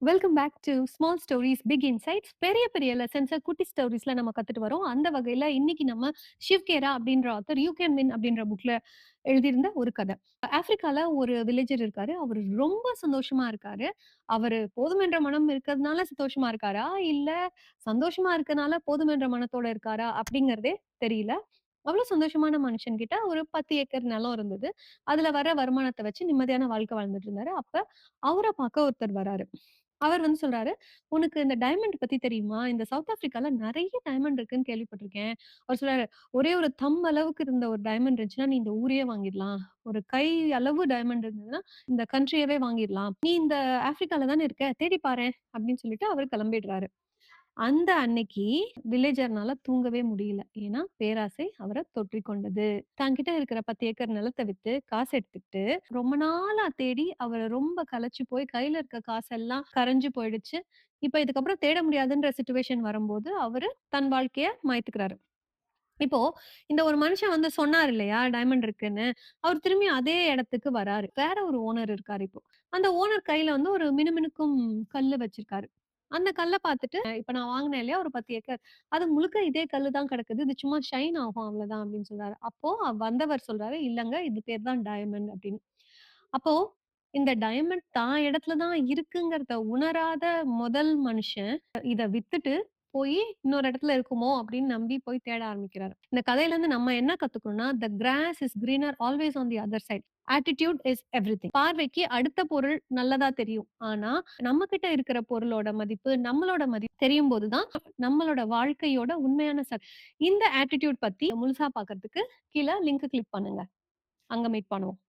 Welcome back to small stories big insights. பெரிய பெரிய லெசன்ஸ குட்டி ஸ்டோரீஸ்ல நம்ம கத்துட்டு வரோம். அந்த வகையில இன்னைக்கு நம்ம ஷிவ் கேரா அப்படின்ற ஆத்தர் யூ கேன் வின் அப்படின்ற புக்ல எழுதியிருந்த ஒரு கதை. ஆப்பிரிக்கால ஒரு வில்லேஜர் இருக்காரு. அவரு ரொம்ப சந்தோஷமா இருக்காரு. அவரு போதுமென்ற மனம் இருக்கிறதுனால சந்தோஷமா இருக்காரா? இல்ல சந்தோஷமா இருக்கனால போதுமென்ற மனத்தோட இருக்காரா? அப்படிங்கிறதே தெரியல. அவ்ளோ சந்தோஷமான மனுஷன் கிட்ட ஒரு 10 ஏக்கர் நிலம் இருந்தது. அதுல வர வருமானத்த வச்சு நிம்மதியான வாழ்க்கை வாழ்ந்துட்டு இருந்தாரு. அப்ப அவர பாக்க ஒருத்தர் வராரு. அவர் வந்து சொல்றாரு, "உனக்கு இந்த டைமண்ட் பத்தி தெரியுமா? இந்த சவுத் ஆஃப்ரிக்கால நெறைய டைமண்ட் இருக்குன்னு கேள்விப்பட்டுருக்கேன்." அவர் சொல்றாரு, "ஒரே ஒரு தம் அளவுக்கு இருந்த ஒரு டைமண்ட் இருந்துச்சுன்னா, நீ இந்த ஊரையே வாங்கிடலாம். ஒரு கை அளவு டைமண்ட் இருந்ததுன்னா, இந்த கண்ட்ரியவே வாங்கிடலாம். நீ இந்த ஆஃப்ரிக்கால தானே இருக்க, தேடி பாரேன்." அப்படின்னு சொல்லிட்டு அவரு கிளம்பிடுறாரு. அந்த அன்னைக்கு வில்லேஜர்னால தூங்கவே முடியல. ஏன்னா, பேராசை அவர தொற்றிக் கொண்டது. தன்கிட்ட இருக்கிற 10 ஏக்கர் நிலத்த வித்து காசு எடுத்துக்கிட்டு, ரொம்ப நாளா தேடி அவரு ரொம்ப களைச்சு போய் கையில இருக்க காசெல்லாம் கரைஞ்சு போயிடுச்சு. இப்ப இதுக்கப்புறம் தேட முடியாதுன்ற சிச்சுவேஷன் வரும்போது, அவரு தன் வாழ்க்கைய மாய்த்துக்கிறாரு. இப்போ இந்த ஒரு மனுஷன் வந்து சொன்னாரு இல்லையா? டைமண்ட் இருக்குன்னு. அவர் திரும்பி அதே இடத்துக்கு வராரு. வேற ஒரு ஓனர் இருக்காரு இப்போ. அந்த ஓனர் கையில வந்து ஒரு மினுமினுக்கும் கல்லு வச்சிருக்காரு. அந்த கல்ல பார்த்துட்டு, இப்ப நான் வாங்கினேன் இல்லையா? ஒரு 10 ஏக்கர். அது முழுக்க இதே கல்லு தான் கிடக்குது. இது சும்மா ஷைன் ஆகும் அவ்வளோதான் அப்படின்னு சொல்றாரு. அப்போ வந்தவர் சொல்றாரு, "இல்லங்க இது பேர் தான் டயமண்ட்" அப்படின்னு. அப்போ இந்த டயமண்ட் தான் இடத்துல தான் இருக்குங்கிறத உணராத முதல் மனுஷன், இத வித்துட்டு போயி இன்னொரு இடத்துல இருக்குமோ அப்படின்னு நம்பி போய் தேட ஆரம்பிக்கிறாரு. இந்த கதையிலருந்து நம்ம என்ன கத்துக்கணும்னா, "the grass is greener always on the other side. Attitude is everything." பார்வைக்கு அடுத்த பொருள் நல்லதா தெரியும். ஆனா, நம்மகிட்ட இருக்கிற பொருளோட மதிப்பு, நம்மளோட மதிப்பு தெரியும்போது தான், நம்மளோட வாழ்க்கையோட உண்மையான இந்த ஆட்டிட்யூட் பத்தி முழுசா பார்க்கறதுக்கு கீழ லிங்க் கிளிக் பண்ணுங்க. அங்க மீட் பண்ணுவோம்.